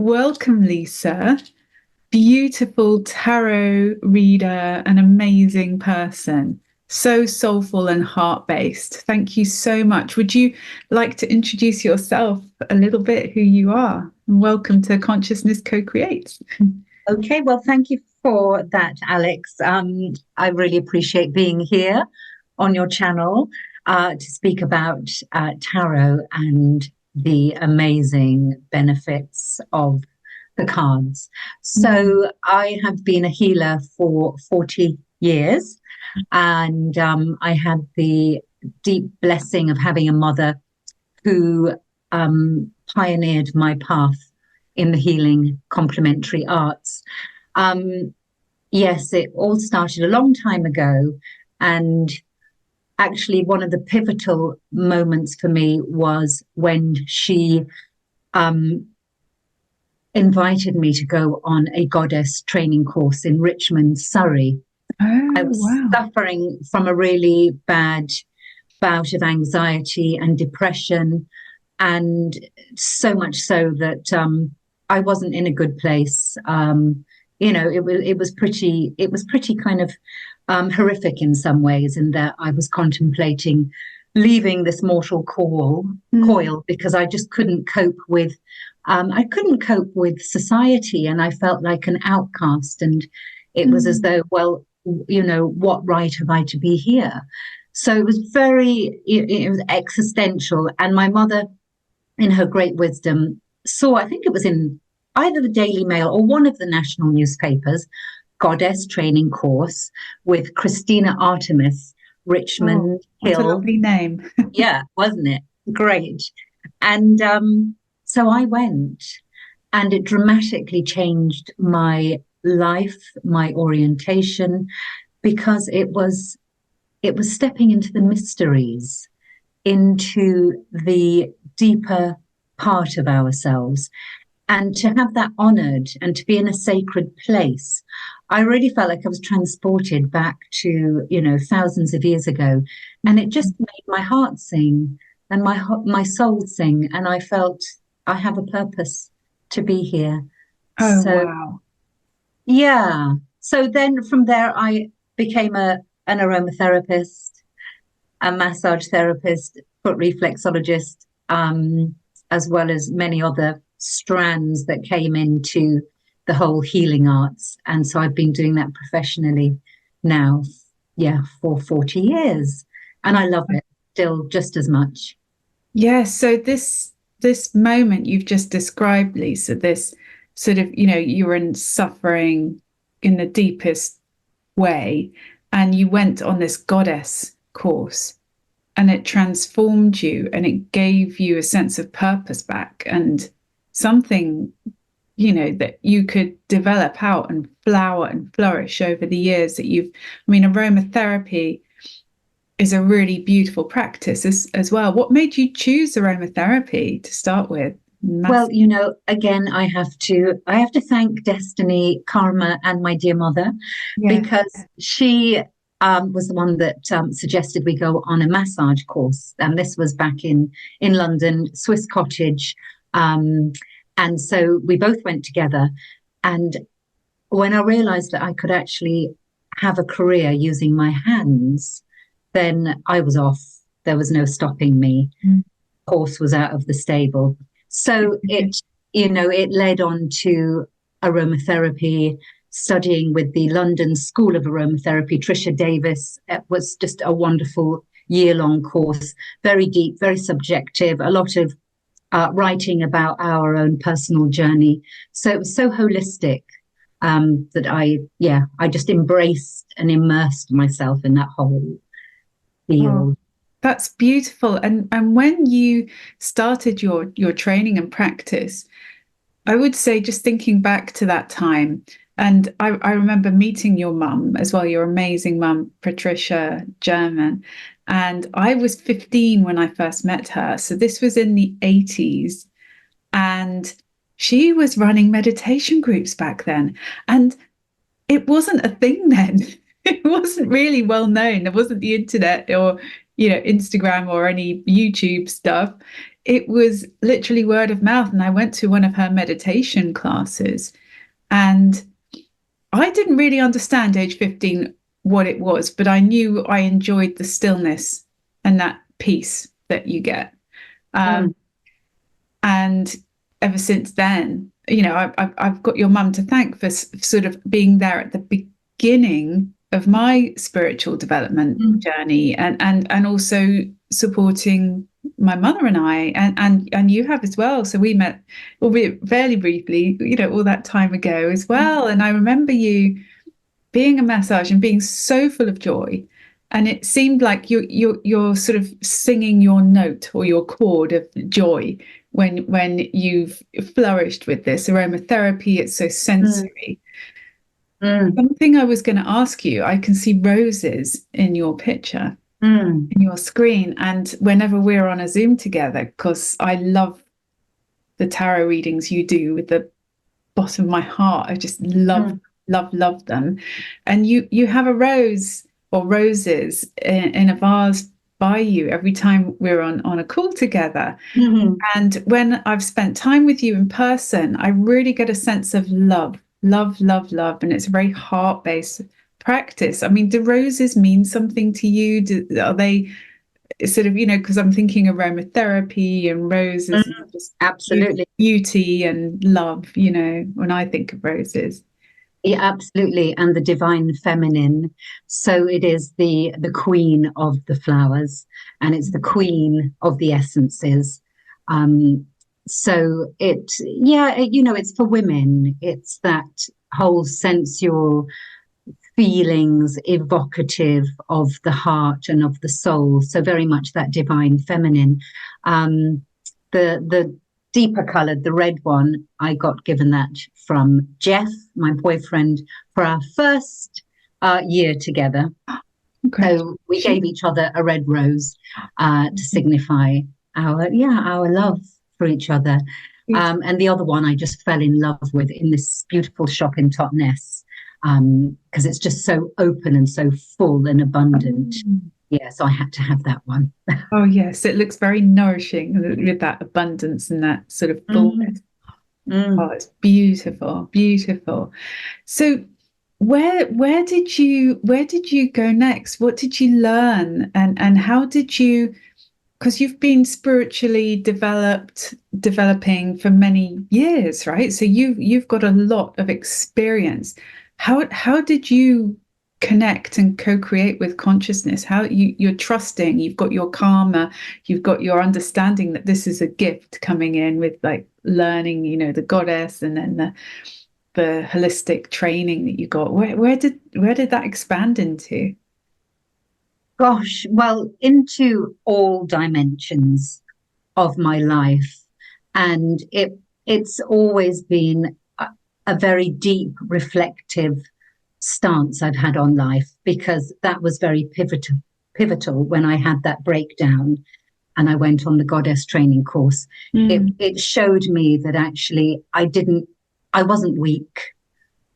Welcome, Lisa. Beautiful tarot reader, an amazing person. So soulful and heart-based. Thank you so much. Would you like to introduce yourself a little bit, who you are? And welcome to Consciousness Co-Create. Okay, well, thank you for that, Alex. I really appreciate being here on your channel to speak about tarot and the amazing benefits of the cards. So, I have been a healer for 40 years, and I had the deep blessing of having a mother who pioneered my path in the healing complementary arts. Um, yes, it all started a long time ago. And actually, one of the pivotal moments for me was when she um, invited me to go on a goddess training course in Richmond, Surrey. I Oh, was wow. suffering from a really bad bout of anxiety and depression, and so much so that I wasn't in a good place. It was pretty kind of horrific in some ways, in that I was contemplating leaving this mortal coil because I just couldn't cope with. I couldn't cope with society, and I felt like an outcast. And it was as though, well, what right have I to be here? So it was it was existential. And my mother, in her great wisdom, saw, I think it was in either the Daily Mail or one of the national newspapers, goddess training course with Christina Artemis, Oh, Richmond what a Hill. lovely name. Yeah, wasn't it? Great. And so I went, and it dramatically changed my life, my orientation, because it was stepping into the mysteries, into the deeper part of ourselves. And to have that honored and to be in a sacred place, I really felt like I was transported back to, thousands of years ago. And it just made my heart sing and my soul sing. And I felt I have a purpose to be here. Oh, So, wow. yeah. So then from there, I became an aromatherapist, a massage therapist, foot reflexologist, as well as many other strands that came into the whole healing arts. And so I've been doing that professionally now, yeah, for 40 years. And I love it still just as much. Yeah, so this moment you've just described, Lisa, this sort of, you were in suffering in the deepest way, and you went on this goddess course, and it transformed you, and it gave you a sense of purpose back, and something, that you could develop out and flower and flourish over the years that I mean, aromatherapy is a really beautiful practice as well. What made you choose aromatherapy to start with? Well, again, I have to thank destiny, karma, and my dear mother, Yeah. because she was the one that suggested we go on a massage course, and this was back in London, Swiss Cottage, and so we both went together. And when I realised that I could actually have a career using my hands, then I was off. There was no stopping me. Mm. Horse was out of the stable. So it led on to aromatherapy, studying with the London School of Aromatherapy. Tricia Davis. It was just a wonderful year-long course, very deep, very subjective, a lot of writing about our own personal journey. So it was so holistic that I just embraced and immersed myself in that whole Oh, field. that's beautiful. And when you started your training and practice, I would say, just thinking back to that time, and I remember meeting your mum as well, your amazing mum, Patricia German. And I was 15 when I first met her. So this was in the 80s. And she was running meditation groups back then. And it wasn't a thing then. It wasn't really well known. There wasn't the internet or, Instagram or any YouTube stuff. it was literally word of mouth. And I went to one of her meditation classes, and I didn't really understand age 15 what it was, but I knew I enjoyed the stillness and that peace that you get. Mm, And ever since then, you know, I've got your mum to thank for sort of being there at the beginning of my spiritual development mm, journey, and also supporting my mother and I, and you have as well. So we met, albeit fairly briefly, you know, all that time ago as well. And I remember you being a massage and being so full of joy. And it seemed like you're sort of singing your note or your chord of joy when you've flourished with this aromatherapy. It's so mm, sensory. mm, Something I was going to ask you, I can see roses in your picture, mm, in your screen. And whenever we're on a Zoom together, because I love the tarot readings you do with the bottom of my heart. I just love, mm, love them. And you have a rose or roses in a vase by you every time we're on a call together. mm. And when I've spent time with you in person, I really get a sense of love, love, love, love. And it's a very heart-based practice. I mean, do roses mean something to you? Are they sort of, you know, because I'm thinking aromatherapy and Mm, roses and just absolutely. beauty and love, you know, when I think of roses. Yeah, absolutely. And the divine feminine. So it is the queen of the flowers, and it's the queen of the essences. Um, so it's for women. It's that whole sensual feelings, evocative of the heart and of the soul. So very much that divine feminine. Um, the deeper coloured, the red one, I got given that from Jeff, my boyfriend, for our first year together. So we Congratulations. gave each other a red rose to signify our love for each other. And the other one I just fell in love with in this beautiful shop in Totnes, because it's just so open and so full and abundant. Yeah, so I had to have that one. Oh, yes, it looks very nourishing with that abundance and that sort of Mm, fullness. Oh, mm. it's beautiful, beautiful. So where did you go next? What did you learn? And how did you, because you've been spiritually developing for many years, right? So you've got a lot of experience. How did you connect and co-create with consciousness? How you're trusting, you've got your karma, you've got your understanding that this is a gift coming in with like learning, you know, the goddess, and then the holistic training that you got. Where did that expand into? Gosh, well, into all dimensions of my life. And it's always been a very deep, reflective stance I've had on life, because that was very pivotal when I had that breakdown and I went on the goddess training course. Mm, It showed me that actually I wasn't weak.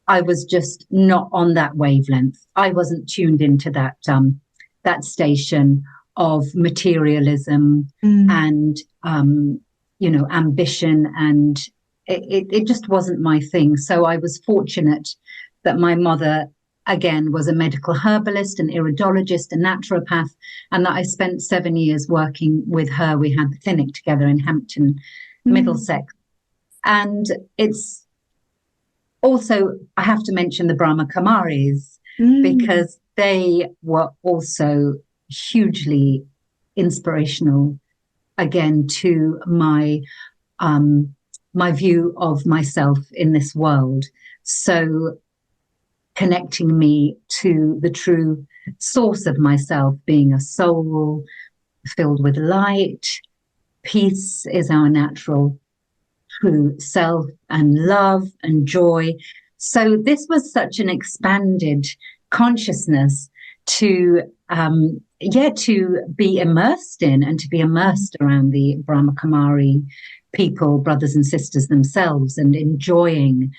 I was just not on that wavelength. I wasn't tuned into that station of materialism mm, and ambition, and it just wasn't my thing. So I was fortunate that my mother again was a medical herbalist, an iridologist, a naturopath, and that I spent 7 years working with her. We had the clinic together in Hampton, mm, Middlesex, and it's also, I have to mention the Brahma Kumaris, mm, because they were also hugely inspirational again to um, my view of myself in this world. So connecting me to the true source of myself, being a soul filled with light. Peace is our natural true self, and love and joy. So this was such an expanded consciousness to be immersed in, and to be immersed around the Brahma Kumari people, brothers and sisters themselves, and enjoying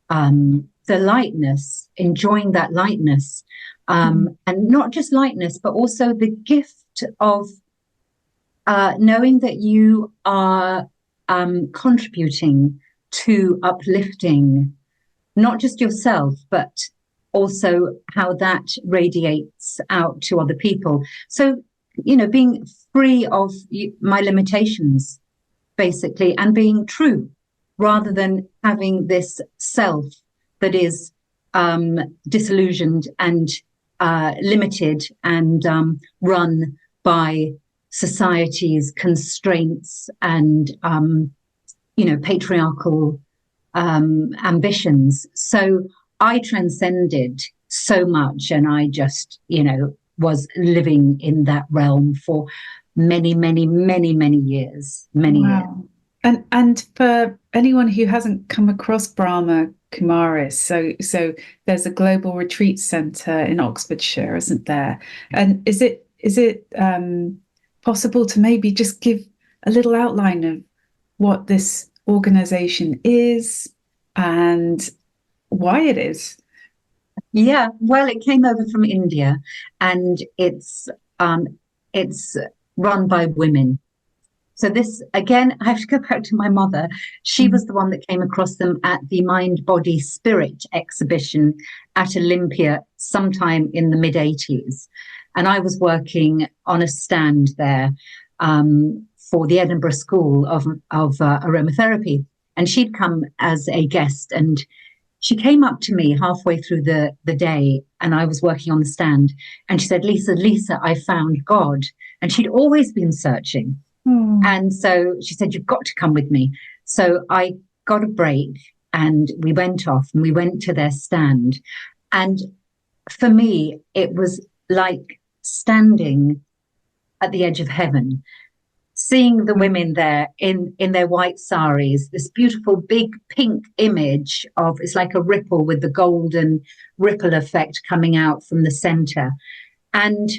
the lightness, enjoying that lightness, mm, and not just lightness, but also the gift of knowing that you are contributing to uplifting not just yourself, but also how that radiates out to other people. So, being free of my limitations, basically, and being true rather than having this self that is disillusioned and limited and run by society's constraints and patriarchal ambitions. So I transcended so much, and I just was living in that realm for many, many, many, many years, many years. Wow. And for anyone who hasn't come across Brahma Kumaris, so there's a global retreat center in Oxfordshire, isn't there? And is it possible to maybe just give a little outline of what this organization is and why it is? Yeah, well, it came over from India, and it's run by women. So this again, I have to go back to my mother. She Mm. was the one that came across them at the Mind, Body, Spirit exhibition at Olympia sometime in the mid 80s, and I was working on a stand there for the Edinburgh School of aromatherapy, and she'd come as a guest, and she came up to me halfway through the day, and I was working on the stand, and she said, Lisa, I found God. And she'd always been searching. Oh. And so she said, you've got to come with me. So I got a break, and we went off and we went to their stand. And for me, it was like standing at the edge of heaven, seeing the women there in their white saris, this beautiful big pink image of, it's like a ripple with the golden ripple effect coming out from the center. And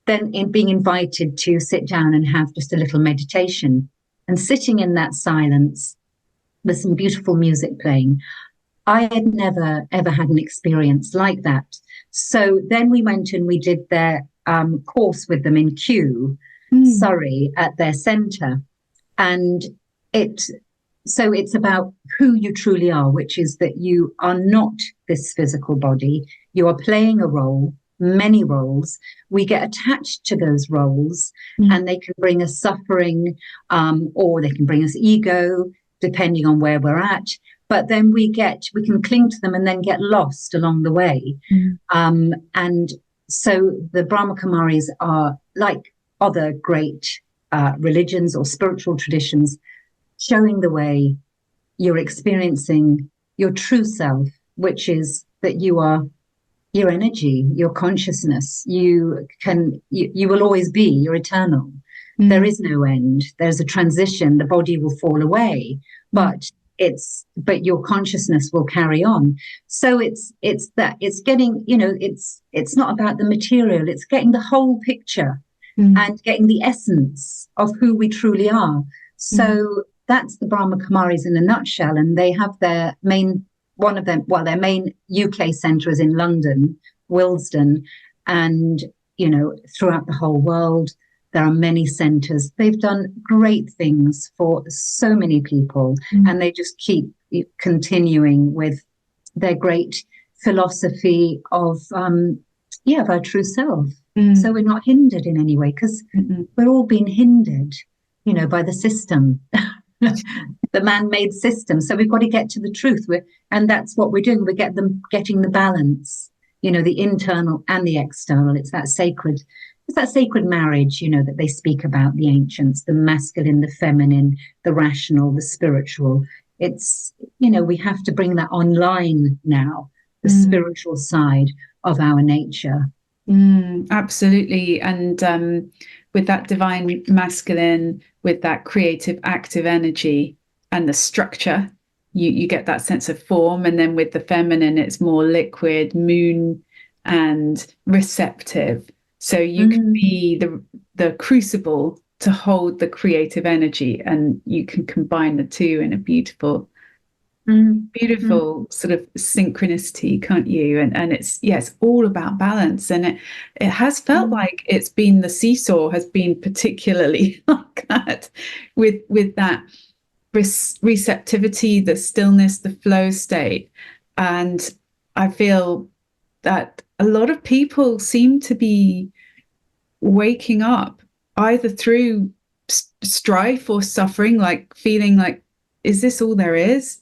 then being invited to sit down and have just a little meditation, and sitting in that silence with some beautiful music playing. I had never ever had an experience like that. So then we went and we did their course with them in Kew, Mm. Surrey, at their centre. And it so it's about who you truly are, which is that you are not this physical body. You are playing a role, many roles. We get attached to those roles, Mm. and they can bring us suffering, or they can bring us ego, depending on where we're at. But then we can cling to them and then get lost along the way. Mm. And so the Brahma Kumaris are like other great religions or spiritual traditions, showing the way. You're experiencing your true self, which is that you are your energy, your consciousness. You will always be, you're eternal. There Mm. is no end. There's a transition. The body will fall away, but but your consciousness will carry on. So it's getting, it's not about the material, it's getting the whole picture Mm. and getting the essence of who we truly are. Mm. So that's the Brahma Kumaris in a nutshell. And they have their main, one of them, well, their main UK centre is in London, Willesden, and, throughout the whole world, there are many centres. They've done great things for so many people, Mm. and they just keep continuing with their great philosophy of our true self. So Mm. we're not hindered in any way, because Mm. we're all being hindered, by the system, the man-made system. So we've got to get to the truth. And that's what we're doing. Getting the balance, the internal and the external. It's that sacred marriage, that they speak about, the ancients, the masculine, the feminine, the rational, the spiritual. It's, we have to bring that online now, the Mm. spiritual side of our nature. Mm. Absolutely. And with that divine masculine, with that creative, active energy and the structure, you get that sense of form. And then with the feminine, it's more liquid, moon, and receptive. So you can Mm. be the crucible to hold the creative energy, and you can combine the two in a beautiful mm, beautiful sort of synchronicity, can't you? And it's, yeah, it's all about balance. And it has felt mm, like it's been, the seesaw has been particularly like that, with that receptivity, the stillness, the flow state. And I feel that a lot of people seem to be waking up either through strife or suffering, like feeling like, is this all there is?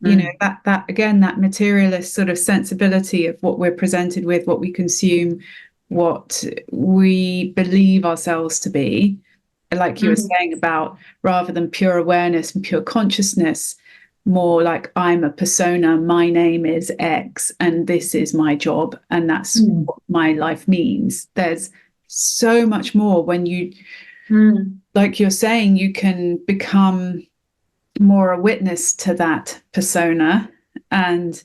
You know, mm, that again, that materialist sort of sensibility of what we're presented with, what we consume, what we believe ourselves to be, like you were mm, saying about, rather than pure awareness and pure consciousness, more like, I'm a persona, my name is X, and this is my job, and that's mm, what my life means. There's so much more when you, mm, like you're saying, you can become more a witness to that persona. And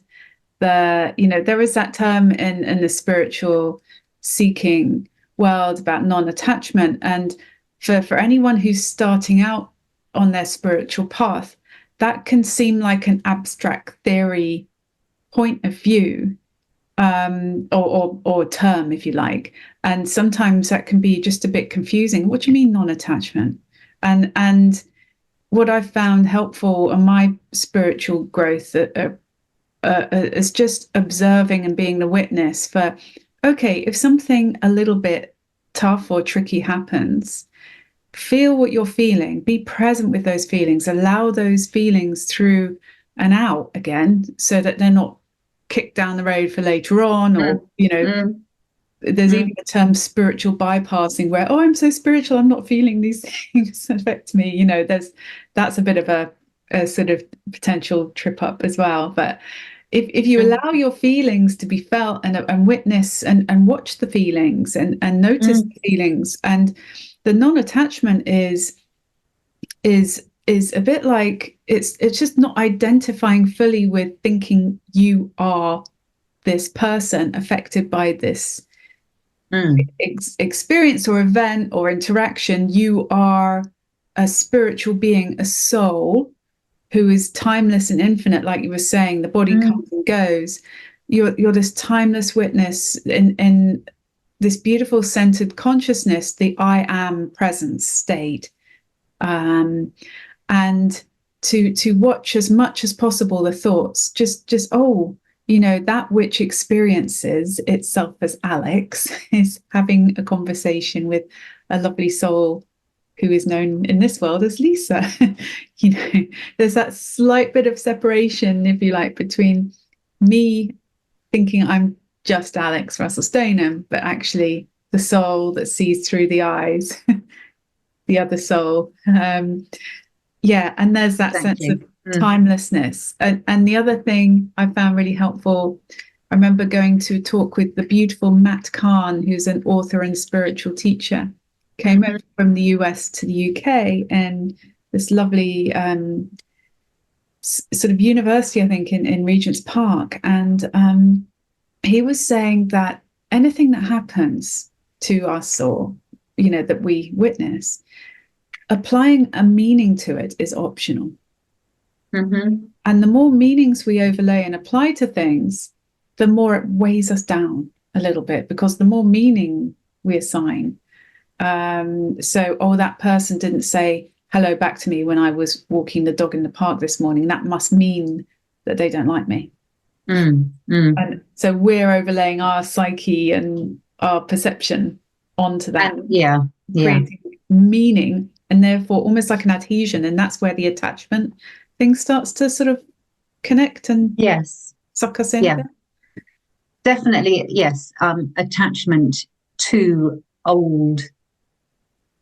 there is that term in the spiritual seeking world about non-attachment. And for anyone who's starting out on their spiritual path, that can seem like an abstract theory point of view, or term, if you like. And sometimes that can be just a bit confusing. What do you mean non-attachment? And what I've found helpful in my spiritual growth is just observing and being the witness for, okay, if something a little bit tough or tricky happens, feel what you're feeling, be present with those feelings, allow those feelings through and out again, so that they're not kicked down the road for later on. Or, mm, there's even mm, a term spiritual bypassing, where, oh, I'm so spiritual, I'm not feeling these things affect me. That's a bit of a sort of potential trip up as well. But if you mm, allow your feelings to be felt, and witness and watch the feelings, and notice mm, the feelings, and the non-attachment is a bit like, it's just not identifying fully with thinking you are this person affected by this mm, experience or event or interaction. You are a spiritual being, a soul who is timeless and infinite. Like you were saying, the body mm, comes and goes. You're this timeless witness in this beautiful centered consciousness, the I am presence state. um, and to watch as much as possible the thoughts, just oh, that which experiences itself as Alex is having a conversation with a lovely soul who is known in this world as Lisa. There's that slight bit of separation, if you like, between me thinking I'm just Alex Russell-Stoneham, but actually the soul that sees through the eyes, the other soul. Yeah, and there's that sense exactly. of timelessness. And the other thing I found really helpful, I remember going to a talk with the beautiful Matt Kahn, who's an author and spiritual teacher, came over Mm-hmm, from the US to the UK, and this lovely sort of university, I think, in Regent's Park. And he was saying that anything that happens to us, or, that we witness, applying a meaning to it is optional. mm-hmm, And the more meanings we overlay and apply to things, the more it weighs us down a little bit, because the more meaning we assign. So, oh, that person didn't say hello back to me when I was walking the dog in the park this morning. That must mean that they don't like me. mm, mm. And so we're overlaying our psyche and our perception onto that, And yeah, yeah, creating meaning, and therefore almost like an adhesion. And that's where the attachment thing starts to sort of connect and yes, suck us in. yeah, definitely, yes. Attachment to old,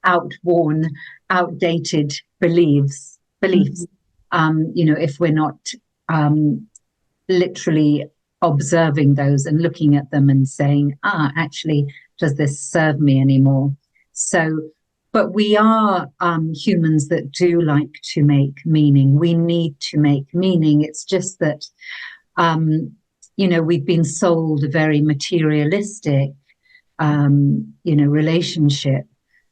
outworn, outdated beliefs. Mm-hmm. If we're not um, literally observing those and looking at them and saying, actually, does this serve me anymore? So, but we are humans that do like to make meaning. We need to make meaning. It's just that, we've been sold a very materialistic, relationship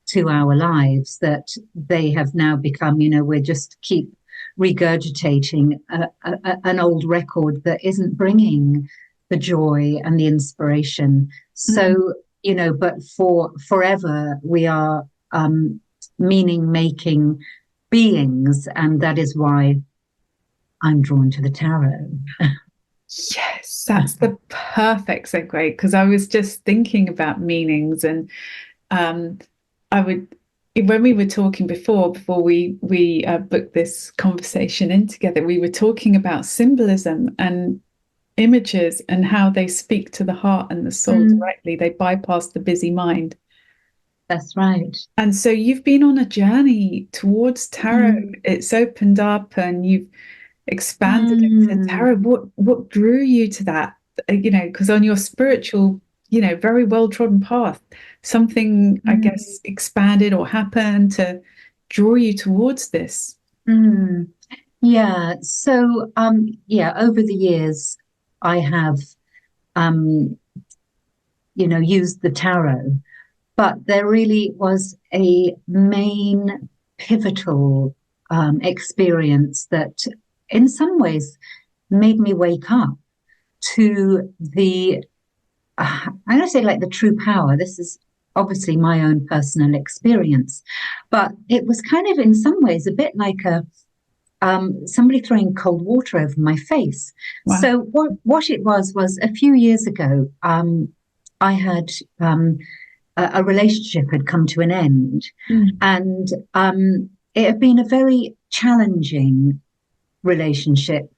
to our lives, that they have now become, we're just keep regurgitating an old record that isn't bringing the joy and the inspiration. So, but for forever, we are meaning making beings. And that is why I'm drawn to the tarot. Yes, that's the perfect segue, because I was just thinking about meanings, and I would, when we were talking before we booked this conversation in together, we were talking about symbolism and images and how they speak to the heart and the soul directly. They bypass the busy mind. That's right. And so you've been on a journey towards tarot. It's opened up and you've expanded into tarot. What drew you to that? Because on your spiritual, very well trodden path, something I guess expanded or happened to draw you towards this. Yeah. So over the years I have used the tarot, but there really was a main pivotal experience that in some ways made me wake up to I'm going to say like the true power. This is obviously my own personal experience, but it was kind of in some ways a bit like somebody throwing cold water over my face. Wow. So what it was a few years ago, I had a relationship had come to an end, and it had been a very challenging relationship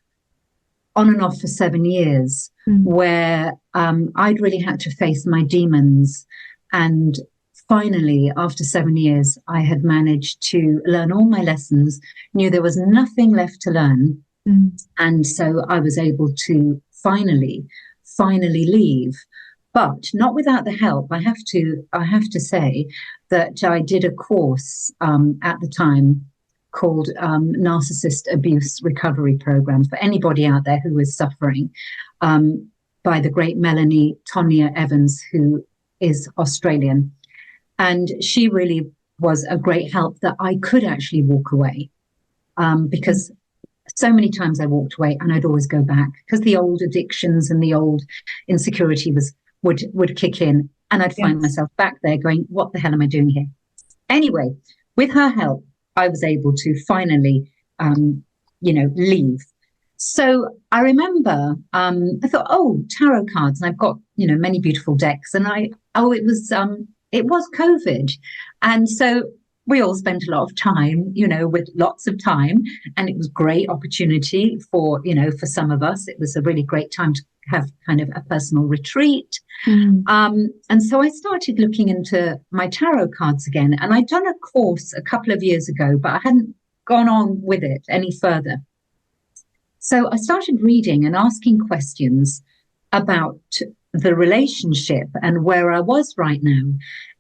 on and off for 7 years, where I'd really had to face my demons. And finally, after 7 years, I had managed to learn all my lessons, knew there was nothing left to learn. And so I was able to finally leave, but not without the help. I have to say that I did a course at the time called Narcissist Abuse Recovery Program for anybody out there who is suffering, by the great Melanie Tonya Evans, who is Australian. And she really was a great help that I could actually walk away, because so many times I walked away and I'd always go back because the old addictions and the old insecurity would kick in, and I'd find myself back there going, what the hell am I doing here? Anyway, with her help, I was able to finally, leave. So I remember, I thought, oh, tarot cards, and I've got, many beautiful decks, and it was COVID, and so we all spent a lot of time, with lots of time, and it was a great opportunity for some of us. It was a really great time to have kind of a personal retreat. And so I started looking into my tarot cards again, and I'd done a course a couple of years ago, but I hadn't gone on with it any further. So I started reading and asking questions about the relationship and where I was right now.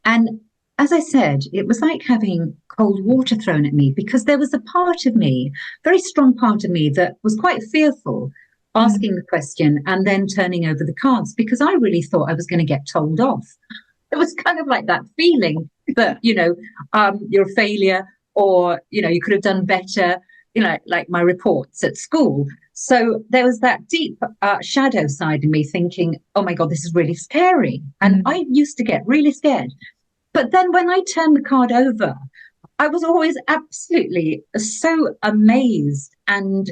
And as I said, it was like having cold water thrown at me, because there was a part of me, very strong part of me, that was quite fearful, asking the question and then turning over the cards, because I really thought I was going to get told off. It was kind of like that feeling that, you're a failure, or, you could have done better, like my reports at school. So there was that deep shadow side of me thinking, oh my God, this is really scary. And I used to get really scared. But then when I turned the card over, I was always absolutely so amazed and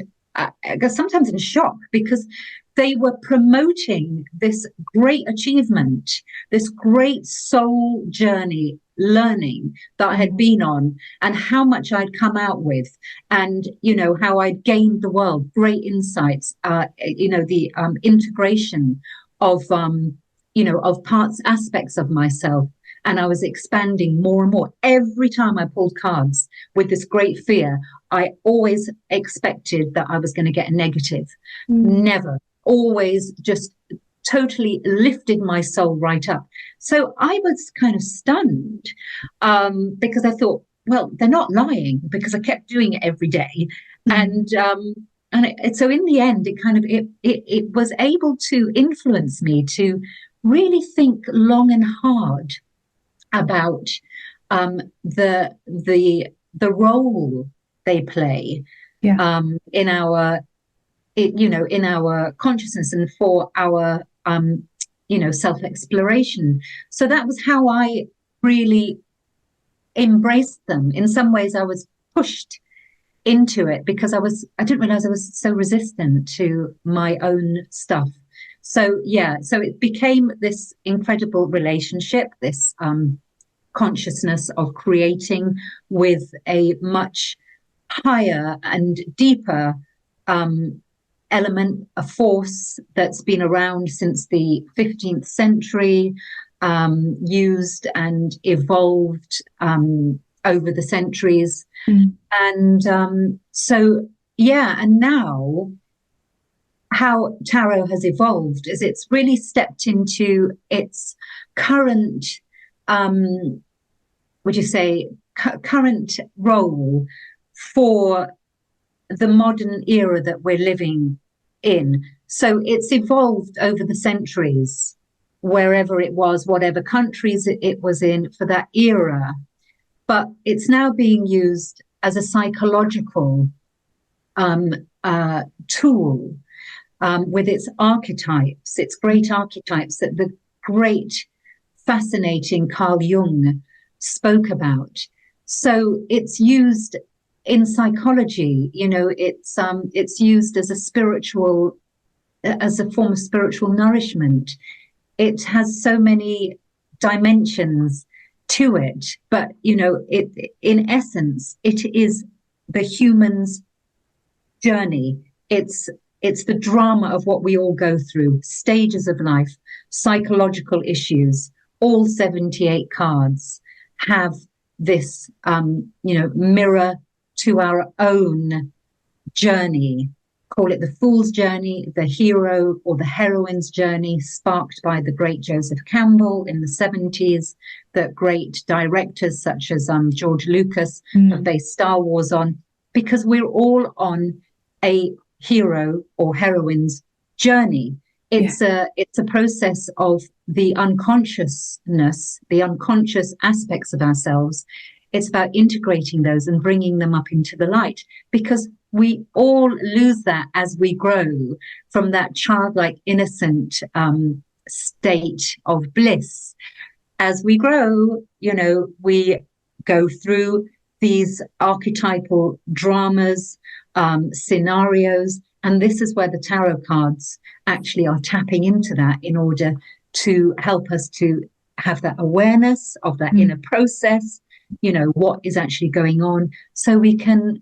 sometimes in shock, because they were promoting this great achievement, this great soul journey learning that I had been on, and how much I'd come out with, and how I'd gained the world, great insights, the integration of aspects of myself. And I was expanding more and more. Every time I pulled cards with this great fear, I always expected that I was going to get a negative. Never. Always just totally lifted my soul right up. So I was kind of stunned, because I thought, well, they're not lying, because I kept doing it every day. And so in the end, it was able to influence me to really think long and hard about the role they play Yeah. in our in our consciousness and for our self-exploration. So that was how I really embraced them. In some ways I was pushed into it because I didn't realize I was so resistant to my own stuff. So yeah, so it became this incredible relationship, this consciousness of creating with a much higher and deeper um, element, a force that's been around since the 15th century, used and evolved over the centuries. Mm. And yeah, and now how tarot has evolved is it's really stepped into its current, would you say, current role for the modern era that we're living in. So it's evolved over the centuries, wherever it was, whatever countries it was in for that era. But it's now being used as a psychological um, tool with its archetypes, its great archetypes that the great, fascinating Carl Jung spoke about. So it's used in psychology. It's used as as a form of spiritual nourishment. It has so many dimensions to it, but in essence, it is the human's journey. It's the drama of what we all go through, stages of life, psychological issues. All 78 cards have this, mirror to our own journey. Call it the fool's journey, the hero or the heroine's journey, sparked by the great Joseph Campbell in the 70s, that great directors such as George Lucas have based Star Wars on, because we're all on a hero or heroine's journey. It's a process of the unconsciousness, the unconscious aspects of ourselves. It's about integrating those and bringing them up into the light, because we all lose that as we grow from that childlike, innocent state of bliss. As we grow, we go through these archetypal dramas, scenarios, and this is where the tarot cards actually are tapping into that in order to help us to have that awareness of that inner process, what is actually going on, so we can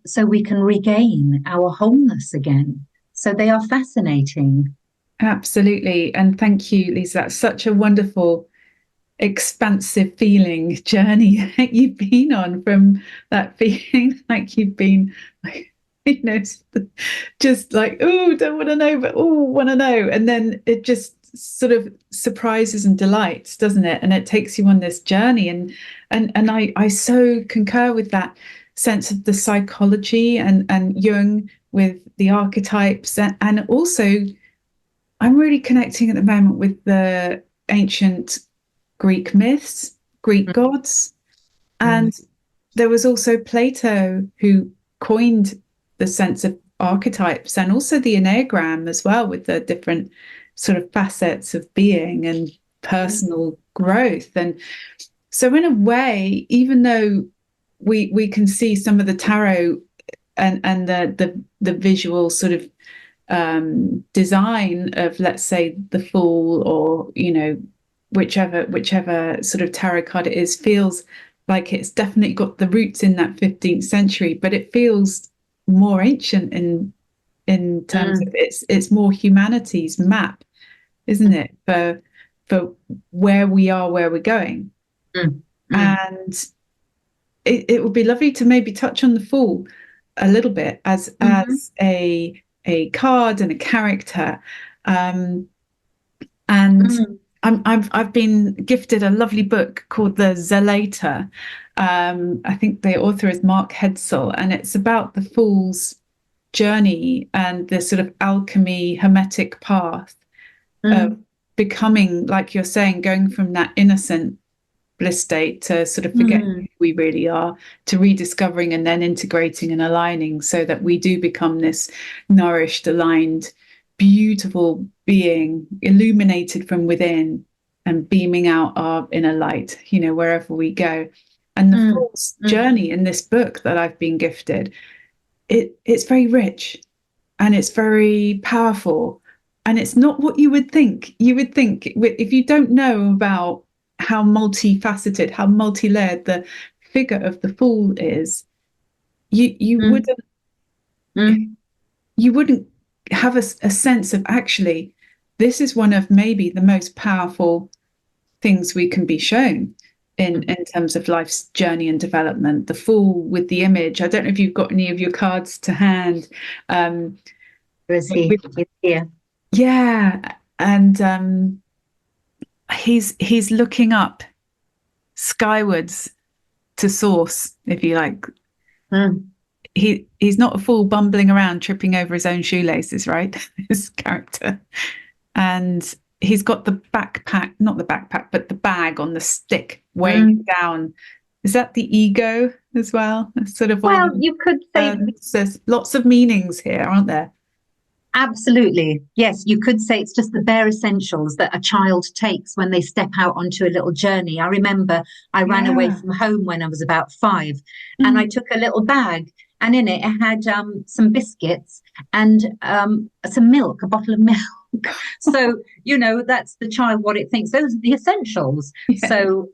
regain our wholeness again. So they are fascinating. Absolutely. And thank you, Lisa. That's such a wonderful, expansive feeling journey that you've been on, from that feeling like you've been like, just like, oh, don't want to know, but oh, want to know. And then it just sort of surprises and delights, doesn't it? And it takes you on this journey. And I so concur with that sense of the psychology and Jung with the archetypes. And also, I'm really connecting at the moment with the ancient Greek myths, Greek gods. And there was also Plato who coined the sense of archetypes, and also the Enneagram as well, with the different sort of facets of being and personal growth. And so in a way, even though we can see some of the tarot and the visual sort of design of, let's say, the Fool, or whichever sort of tarot card it is, feels like it's definitely got the roots in that 15th century, but it feels more ancient in terms of it's more humanity's map, isn't it, for where we are, where we're going. And it would be lovely to maybe touch on the Fool a little bit as a card and a character. I've been gifted a lovely book called The Zelator. I think the author is Mark Hedsel, and it's about the Fool's journey and the sort of alchemy, hermetic path of becoming, like you're saying, going from that innocent bliss state, to sort of forget who Mm, we really are, to rediscovering and then integrating and aligning so that we do become this nourished, aligned, beautiful being, illuminated from within and beaming out our inner light, wherever we go. And the mm, full mm. journey in this book that I've been gifted, it's very rich and it's very powerful. And it's not what you would think. You would think, if you don't know about how multifaceted, how multi-layered the figure of the fool is, you Mm, wouldn't mm, you wouldn't have a sense of, actually, this is one of maybe the most powerful things we can be shown in terms of life's journey and development. The fool with the image. I don't know if you've got any of your cards to hand. Where is he? With, He's here. yeah, and he's looking up skywards to source, if you like. Mm, He's not a fool bumbling around tripping over his own shoelaces, right? His character. And he's got the backpack, not the backpack, but the bag on the stick weighing mm. down. Is that the ego as well? It's sort of all Well, the you could say there's lots of meanings here, aren't there? absolutely. Yes, you could say it's just the bare essentials that a child takes when they step out onto a little journey. I remember I ran away Yeah. from home when I was about 5, and I Mm. took a little bag, and in it had some biscuits and some milk, a bottle of milk. So, that's the child what it thinks. Those are the essentials. Yeah. So,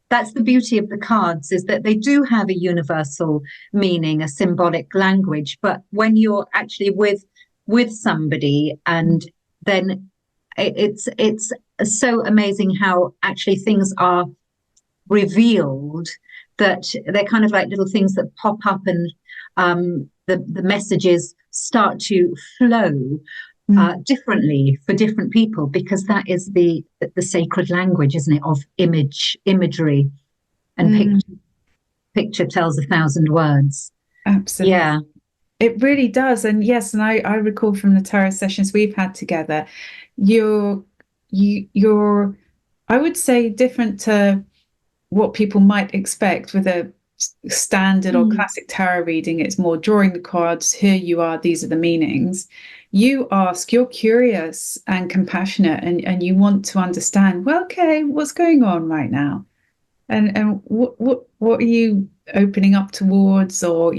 that's the beauty of the cards, is that they do have a universal meaning, a symbolic language. But when you're actually with somebody, and then it's so amazing how actually things are revealed, that they're kind of like little things that pop up, and the messages start to flow Mm. differently for different people, because that is the sacred language, isn't it, of imagery, and Mm. picture tells 1,000 words. Absolutely. Yeah. It really does. And yes, and I recall from the tarot sessions we've had together, you're you're I would say different to what people might expect with a standard or Mm, classic tarot reading. It's more drawing the cards. Here you are. These are the meanings. You ask, you're curious and compassionate, and you want to understand, well, okay, what's going on right now? And what are you opening up towards, or,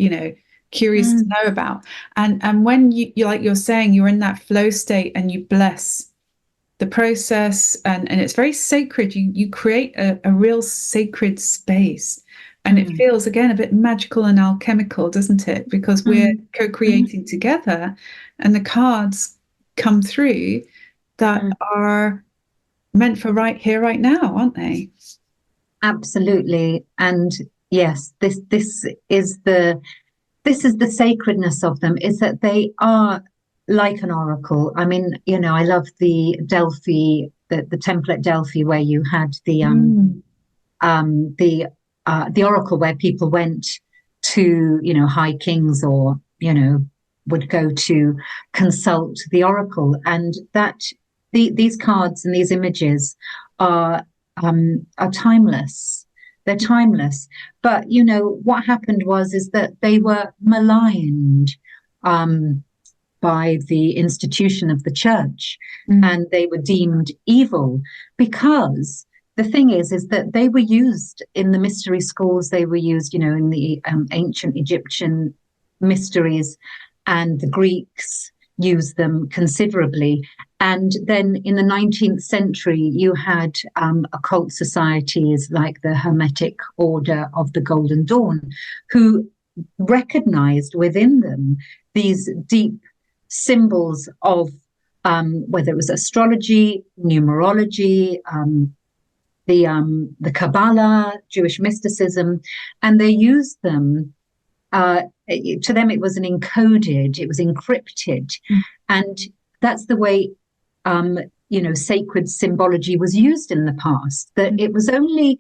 curious to mm, know about? And when you like you're saying, you're in that flow state and you bless the process, and it's very sacred. You create a real sacred space, and it mm, feels again a bit magical and alchemical, doesn't it? Because we're mm, mm, co-creating together, and the cards come through that mm. are meant for right here, right now, aren't they? Absolutely. And yes, this is the sacredness of them, is that they are like an oracle. I mean, I love the Delphi, the temple at Delphi, where you had the Mm. um, the the oracle, where people went to, high kings, or would go to consult the oracle, and these cards and these images are timeless. They're timeless. But what happened is that they were maligned um, by the institution of the church, Mm. and they were deemed evil, because the thing is that they were used in the mystery schools. They were used, in the ancient Egyptian mysteries, and the Greeks used them considerably. And then in the 19th century, you had occult societies like the Hermetic Order of the Golden Dawn, who recognized within them these deep symbols of whether it was astrology, numerology, the Kabbalah, Jewish mysticism, and they used them. To them, it was it was encrypted, Mm. and that's the way sacred symbology was used in the past. That it was only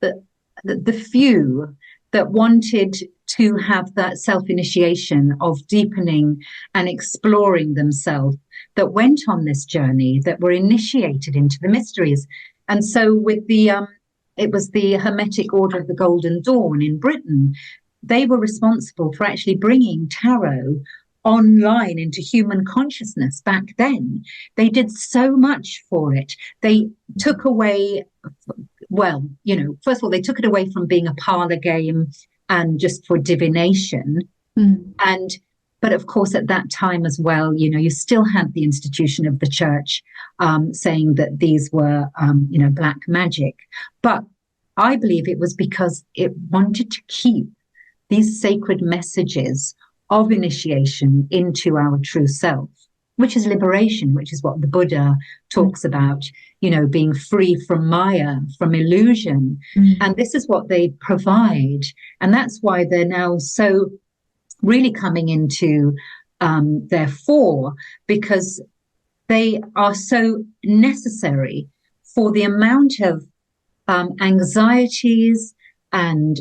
the few that wanted to have that self-initiation of deepening and exploring themselves, that went on this journey, that were initiated into the mysteries. And so with it was the Hermetic Order of the Golden Dawn in Britain. They were responsible for actually bringing tarot online into human consciousness back then. They did so much for it. They took away, well, first of all, they took it away from being a parlor game and just for divination. And but of course, at that time as well, you still had the institution of the church saying that these were, black magic. But I believe it was because it wanted to keep these sacred messages of initiation into our true self, which is liberation, which is what the Buddha talks about, being free from Maya, from illusion. And this is what they provide. And that's why they're now so really coming into their fore, because they are so necessary for the amount of anxieties and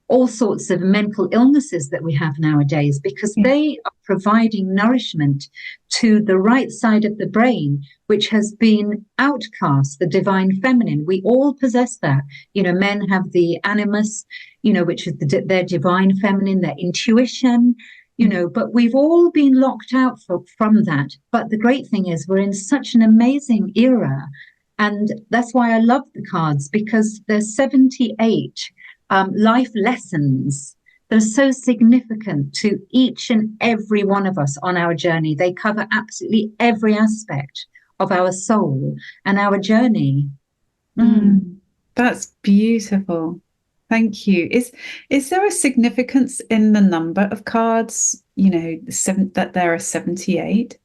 all sorts of mental illnesses that we have nowadays, because they are providing nourishment to the right side of the brain, which has been outcast, the divine feminine. We all possess that. Men have the animus, which is their divine feminine, their intuition, but we've all been locked out from that. But the great thing is we're in such an amazing era. And that's why I love the cards, because there's 78 life lessons that are so significant to each and every one of us on our journey. They cover absolutely every aspect of our soul and our journey. That's beautiful. Thank you. Is there a significance in the number of cards, that there are 78?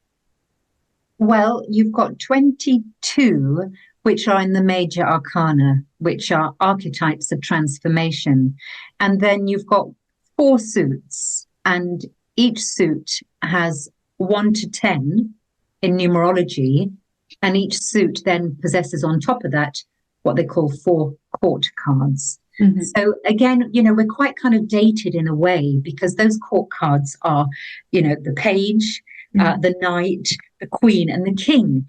Well, you've got 22, which are in the major arcana, which are archetypes of transformation. And then you've got 4 suits, and each suit has 1 to 10 in numerology. And each suit then possesses on top of that what they call 4 court cards. So again, we're quite kind of dated in a way, because those court cards are, the page, the knight, the queen, and the king.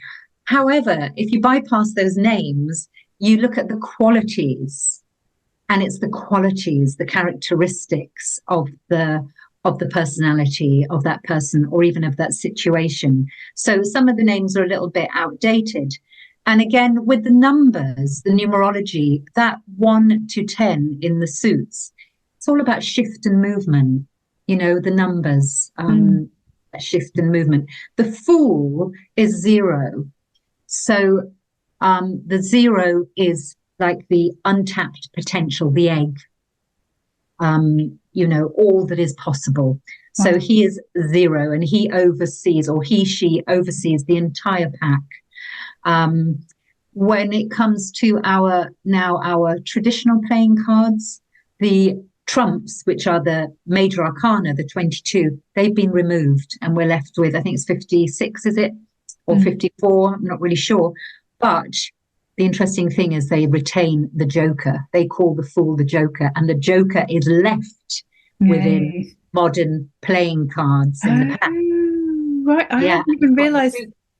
However, if you bypass those names, you look at the qualities, and it's the qualities, the characteristics of the personality of that person, or even of that situation. So some of the names are a little bit outdated. And again, with the numbers, the numerology, that 1 to 10 in the suits, it's all about shift and movement, the numbers, shift and movement. The Fool is 0. So the 0 is like the untapped potential, the egg, all that is possible. So he is 0, and he oversees, or she oversees the entire pack. When it comes to our traditional playing cards, the trumps, which are the major arcana, the 22, they've been removed, and we're left with, I think it's 56, is it? Or 54, I'm not really sure. But the interesting thing is they retain the Joker. They call the Fool the Joker, and the Joker is left within modern playing cards in the pack. Right. I hadn't even realized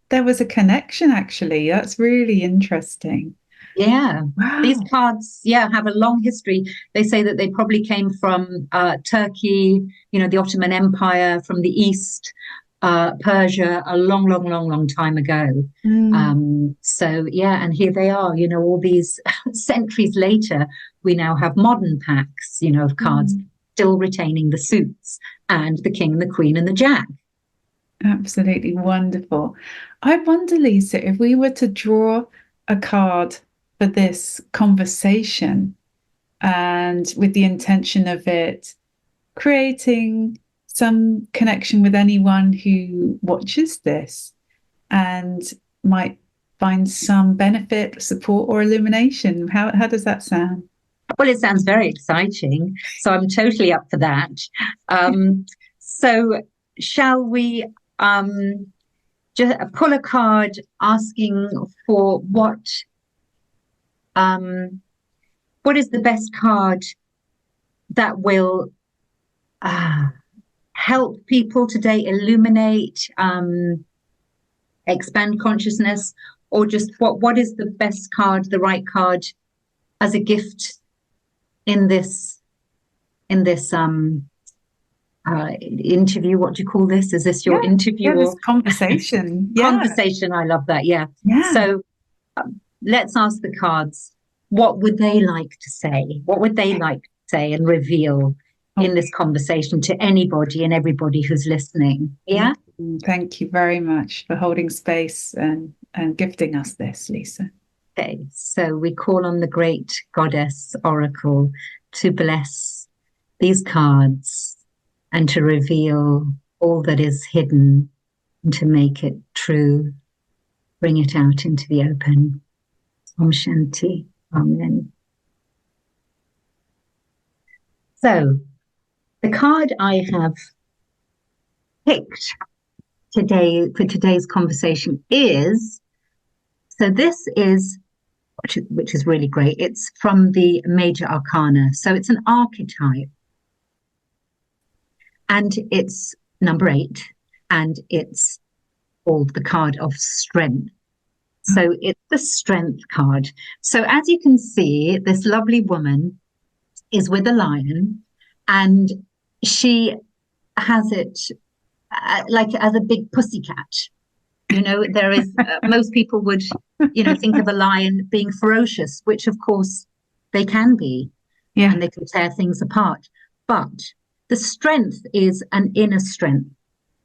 there was a connection, actually. That's really interesting. Yeah. Wow. These cards, have a long history. They say that they probably came from Turkey, the Ottoman Empire, from the East, Persia, a long, long, long, long time ago. So, and here they are, all these centuries later, we now have modern packs, of cards, still retaining the suits and the king, the queen, and the jack. Absolutely wonderful. I wonder, Lisa, if we were to draw a card for this conversation, and with the intention of it creating some connection with anyone who watches this and might find some benefit, support, or illumination. How does that sound? Well, it sounds very exciting. So I'm totally up for that. So shall we just pull a card asking for what is the best card that will help people today illuminate, expand consciousness, or just what is the best card, the right card as a gift in this interview? What do you call this? Is this your interview yeah, this or conversation. Yeah, conversation? I love that. Yeah. yeah. So let's ask the cards, what would they like to say? What would they like to say and reveal in this conversation to anybody and everybody who's listening? Yeah. Thank you very much for holding space and gifting us this, Lisa. Okay, so we call on the great goddess oracle to bless these cards and to reveal all that is hidden and to make it true, bring it out into the open. Om Shanti. Amen. So the card I have picked today for today's conversation is, so this is, which is really great. It's from the major arcana. So it's an archetype. And it's number 8. And it's called the card of strength. So it's the strength card. So as you can see, this lovely woman is with a lion, and she has it like as a big pussycat. You know, there is, most people would, think of a lion being ferocious, which of course they can be, and they can tear things apart. But the strength is an inner strength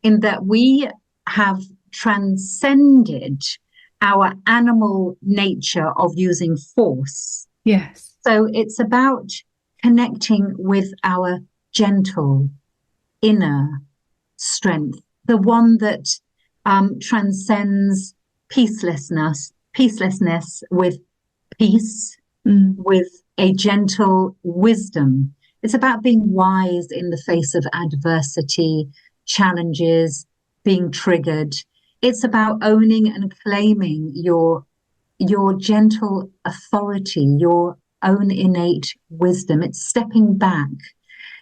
in that we have transcended our animal nature of using force. Yes. So it's about connecting with our gentle inner strength, the one that transcends peacelessness with peace, with a gentle wisdom. It's about being wise in the face of adversity, challenges, being triggered. It's about owning and claiming your gentle authority, your own innate wisdom. It's stepping back.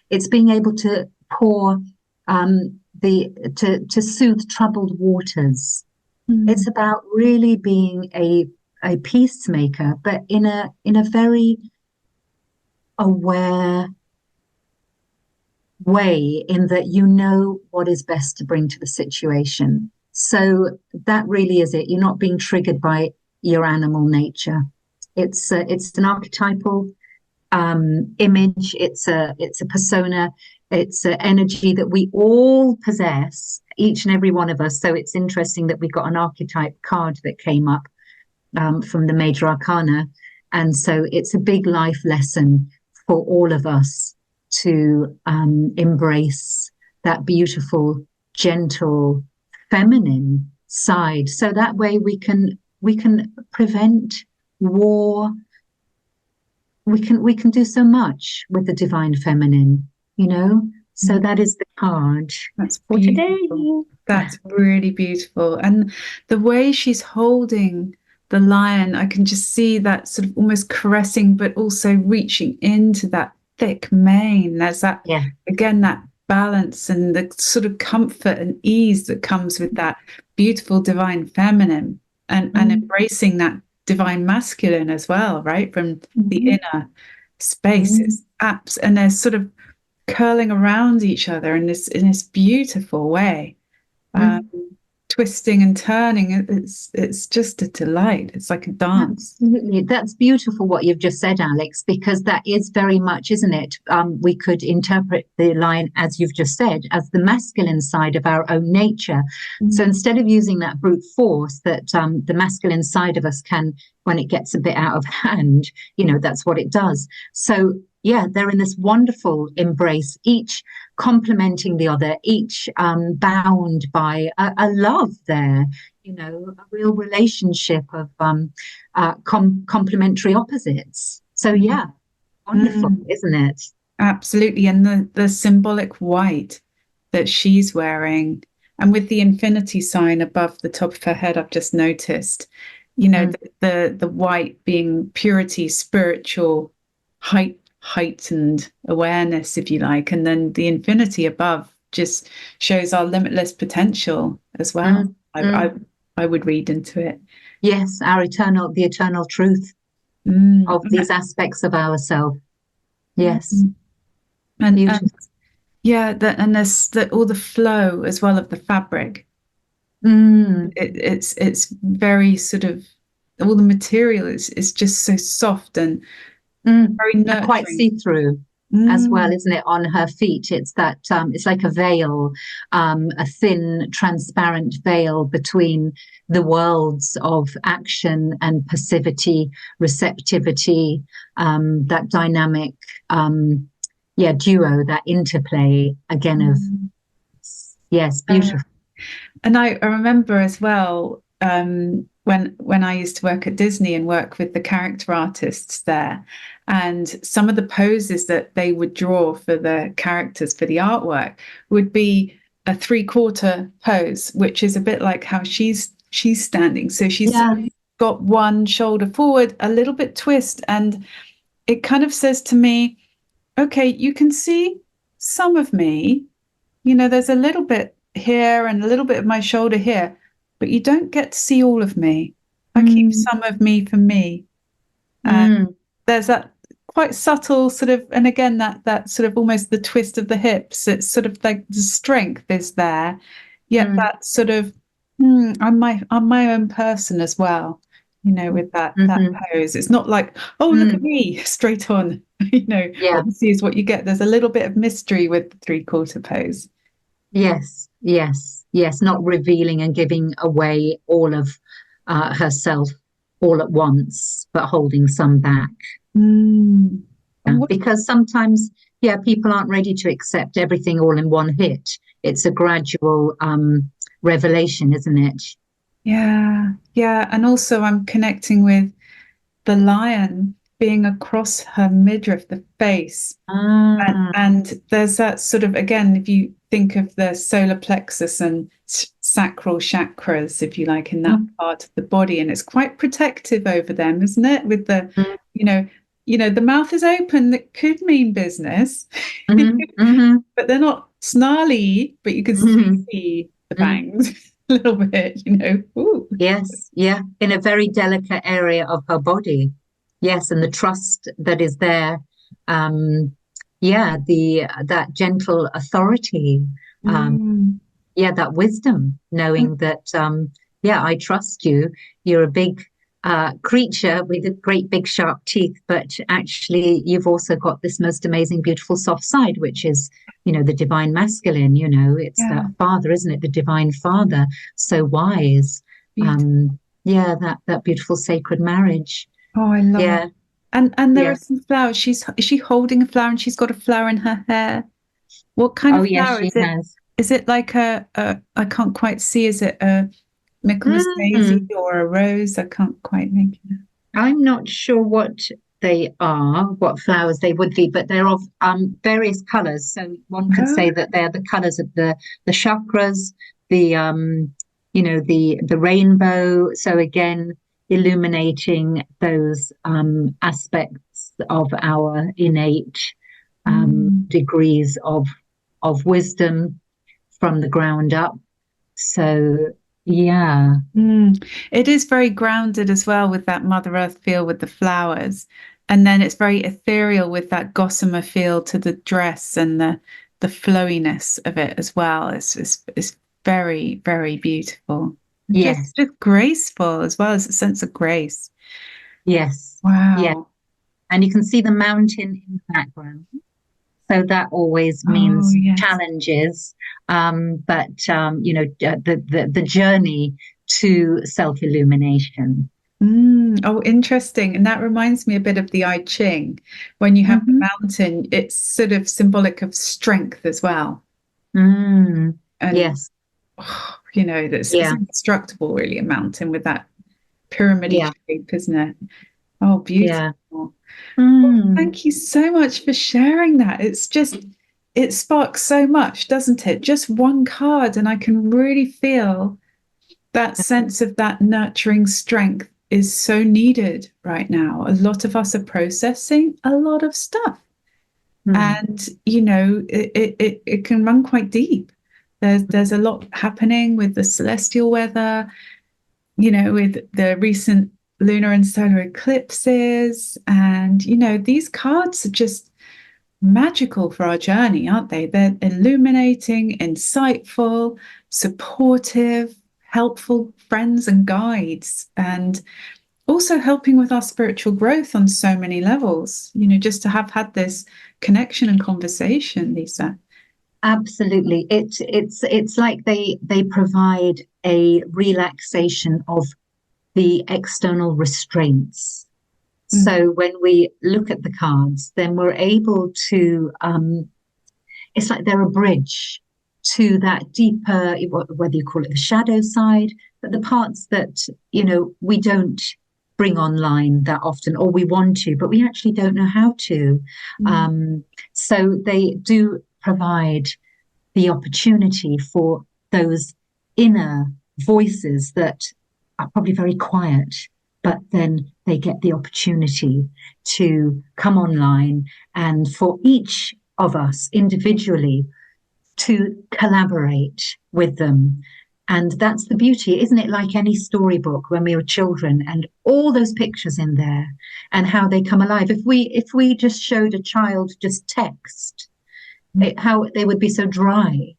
It's being able to pour to soothe troubled waters. It's about really being a peacemaker, but in a very aware way, in that you know what is best to bring to the situation. So that really is it. You're not being triggered by your animal nature. It's an archetypal image. It's a persona. It's an energy that we all possess, each and every one of us. So it's interesting that we got an archetype card that came up from the major arcana, and so it's a big life lesson for all of us to embrace that beautiful, gentle, feminine side. So that way we can prevent war. We can do so much with the divine feminine, So that is the card for today. That's really beautiful. And the way she's holding the lion, I can just see that sort of almost caressing, but also reaching into that thick mane. There's that, again, that balance and the sort of comfort and ease that comes with that beautiful divine feminine, and embracing that divine masculine as well, right? From the inner space. It's apps, and they're sort of curling around each other in this beautiful way. Twisting and turning, it's just a delight. It's like a dance. Absolutely. That's beautiful what you've just said, Alex, because that is very much, isn't it? We could interpret the lion, as you've just said, as the masculine side of our own nature. So instead of using that brute force that the masculine side of us can, when it gets a bit out of hand, that's what it does. So yeah, they're in this wonderful embrace, each complementing the other, each bound by a love there, a real relationship of complementary opposites. So yeah, wonderful, isn't it? Absolutely. And the symbolic white that she's wearing, and with the infinity sign above the top of her head, I've just noticed, the white being purity, spiritual, heightened awareness, if you like, and then the infinity above just shows our limitless potential as well. I would read into it. Yes, the eternal truth Mm. of these aspects of ourselves. Yes, And beautiful. yeah, and there's all the flow as well of the fabric. Mm, It's very sort of, all the material is just so soft and mm. very And quite nurturing. see-through as well, Mm, isn't it? On her feet, it's that it's like a veil, a thin, transparent veil between the worlds of action and passivity, receptivity, that dynamic, um, yeah, duo, that interplay again of mm. yes, Uh, beautiful. and I remember as well, when I used to work at Disney and work with the character artists there, and some of the poses that they would draw for the characters for the artwork would be a three-quarter pose, which is a bit like how she's standing. So she's Yeah. got one shoulder forward, a little bit twist, and it kind of says to me, okay, you can see some of me, there's a little bit here and a little bit of my shoulder here, but you don't get to see all of me. I keep Mm, some of me for me. And mm, there's that quite subtle sort of, and again, that sort of almost the twist of the hips. It's sort of like the strength is there, yet mm, that sort of, I'm my own person as well. With that mhm, pose, it's not like, oh, look at mm. me, straight on. Yeah. What you see is what you get. There's a little bit of mystery with the three-quarter pose. Yes, yes, yes, not revealing and giving away all of herself all at once, but holding some back. Mm. Yeah. And what, Because sometimes, yeah, people aren't ready to accept everything all in one hit. It's a gradual revelation, isn't it? yeah, yeah. And also, I'm connecting with the lion being across her midriff, the face. Ah, And there's that sort of, again, if you think of the solar plexus and sacral chakras, if you like, in that mm, part of the body, and it's quite protective over them, isn't it? With the, mm, you know, the mouth is open, that could mean business, mhm, mhm, but they're not snarly, but you can mhm, see the mm. bangs a little bit. Ooh. Yes, yeah, in a very delicate area of her body. Yes, and the trust that is there. Um, yeah, the that gentle authority. Um, Mm. yeah, that wisdom, knowing that yeah, I trust you. You're a big creature with a great big sharp teeth, but actually you've also got this most amazing, beautiful soft side, which is, the divine masculine, it's that Yeah, father, isn't it? The divine father, so wise. beautiful. Yeah, that beautiful sacred marriage. Oh, I love it. Yeah, And there are yes. some flowers. Is she holding a flower and she's got a flower in her hair? What kind Oh of yes, flower she is it? has. Is it like a I can't quite see. Is it a Michaelmas daisy Mm. or a rose? I can't quite make it out. I'm not sure what they are, what flowers they would be, but they're of various colors. So one could Oh, say that they're the colors of the chakras, the the rainbow. So again, illuminating those aspects of our innate mm, degrees of wisdom from the ground up. So yeah, mm. It is very grounded as well with that Mother Earth feel with the flowers. And then it's very ethereal with that gossamer feel to the dress and the flowiness of it as well. It's very, very beautiful. yes, Just graceful as well as a sense of grace. yes, yes. Wow. And you can see the mountain in the background. So that always Oh, means yes. challenges, but the journey to self illumination. Oh, interesting. And that reminds me a bit of the I Ching. When you have the Mm-hmm. mountain, it's sort of symbolic of strength as well. Mm. And, Yes, that's it's yeah, indestructible, really, a mountain with that pyramidal yeah, shape, isn't it? Oh, yeah. beautiful. Well, Mm. thank you so much for sharing that. It sparks so much, doesn't it? Just one card, and I can really feel that sense of that nurturing strength is so needed right now. A lot of us are processing a lot of stuff, Mm. and it can run quite deep. There's a lot happening with the celestial weather, with the recent lunar and solar eclipses. And, these cards are just magical for our journey, aren't they? They're illuminating, insightful, supportive, helpful friends and guides, and also helping with our spiritual growth on so many levels, just to have had this connection and conversation, Lisa. Absolutely. It's like they provide a relaxation of the external restraints. Mm. So when we look at the cards, then we're able to, it's like they're a bridge to that deeper, whether you call it the shadow side, but the parts that, we don't bring online that often, or we want to, but we actually don't know how to. So they do provide the opportunity for those inner voices that are probably very quiet, but then they get the opportunity to come online, and for each of us individually to collaborate with them. And that's the beauty, isn't it? Like any storybook when we were children, and all those pictures in there and how they come alive. If we just showed a child just text, how they would be so dry,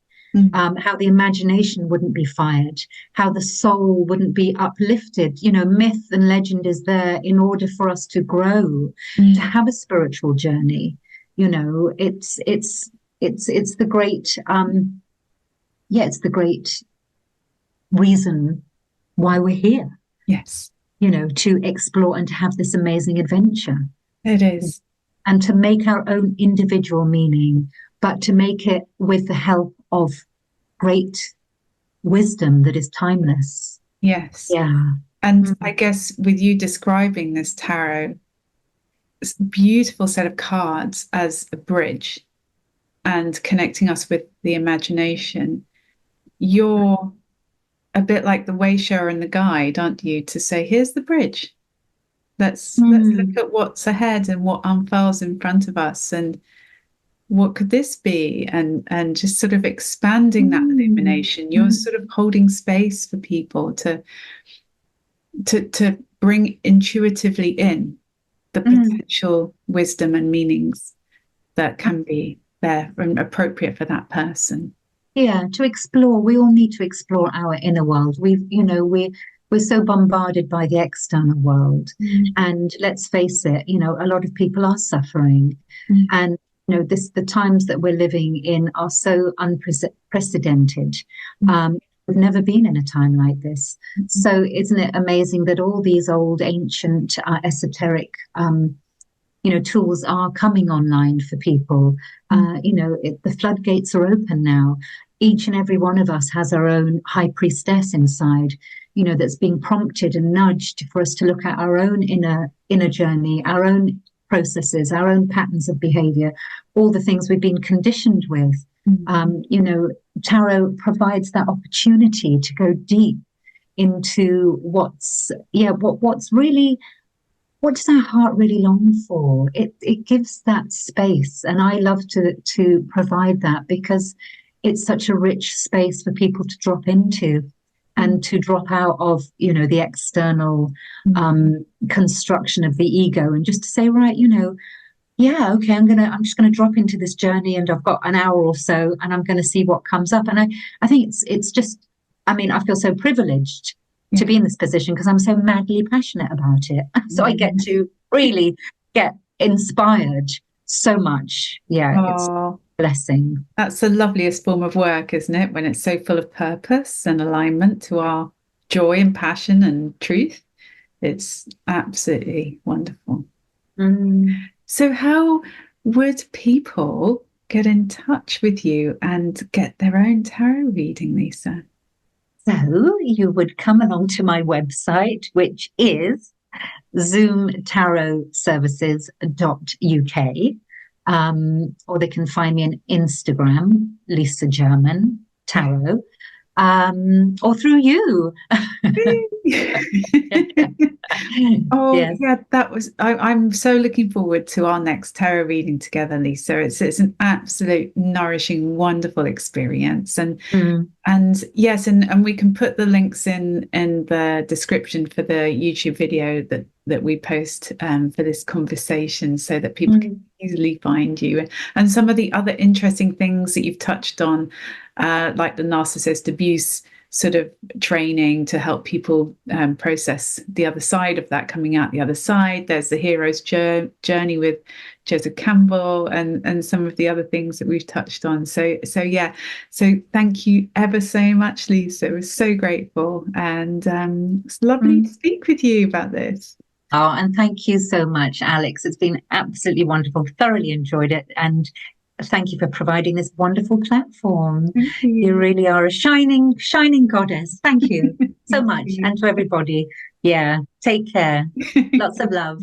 how the imagination wouldn't be fired, how the soul wouldn't be uplifted. Myth and legend is there in order for us to grow, to have a spiritual journey. It's the great, it's the great reason why we're here. Yes, To explore and to have this amazing adventure. it is. And to make our own individual meaning, but to make it with the help of great wisdom that is timeless. Yes. Yeah. And I guess with you describing this tarot, it's a beautiful set of cards as a bridge and connecting us with the imagination, you're a bit like the wayshower and the guide, aren't you? To say, here's the bridge. Let's look at what's ahead and what unfurls in front of us, and what could this be? And just sort of expanding that illumination. You're sort of holding space for people to bring intuitively in the potential wisdom and meanings that can be there and appropriate for that person. Yeah, to explore. We all need to explore our inner world. We're so bombarded by the external world. And let's face it, a lot of people are suffering. And the times that we're living in are so unprecedented. We've never been in a time like this. So isn't it amazing that all these old ancient esoteric tools are coming online for people? The floodgates are open now. Each and every one of us has our own high priestess inside, that's being prompted and nudged for us to look at our own inner journey, our own processes, our own patterns of behavior, all the things we've been conditioned with. Tarot provides that opportunity to go deep into what's really, what does our heart really long for? It gives that space, and I love to provide that, because it's such a rich space for people to drop into and to drop out of, the external construction of the ego, and just to say, right, yeah, okay, I'm just gonna drop into this journey, and I've got an hour or so, and I'm gonna see what comes up. And I think it's just, I feel so privileged to be in this position because I'm so madly passionate about it. So I get to really get inspired so much. Yeah, it's a blessing. That's the loveliest form of work, isn't it? When it's so full of purpose and alignment to our joy and passion and truth. It's absolutely wonderful. So how would people get in touch with you and get their own tarot reading, Lisa? So you would come along to my website, which is zoomtarotservices.uk, or they can find me on Instagram, Lisa German Tarot, or through you. Oh Yes. yeah, that was. I'm so looking forward to our next tarot reading together, Lisa. It's an absolute nourishing, wonderful experience, Mm, and yes, and we can put the links in the description for the YouTube video that we post for this conversation, so that people can mm, easily find you. And some of the other interesting things that you've touched on, like the narcissist abuse sort of training to help people process the other side of that, coming out the other side. There's the hero's journey with Joseph Campbell, and some of the other things that we've touched on. So yeah, so thank you ever so much, Lisa. We're so grateful, and it's lovely to mm. speak with you about this. Oh, and thank you so much, Alex. It's been absolutely wonderful. Thoroughly enjoyed it. And thank you for providing this wonderful platform. Thank You you. really are a shining, shining goddess. Thank you so Thank much. you. And to everybody, yeah, take care. Lots of love.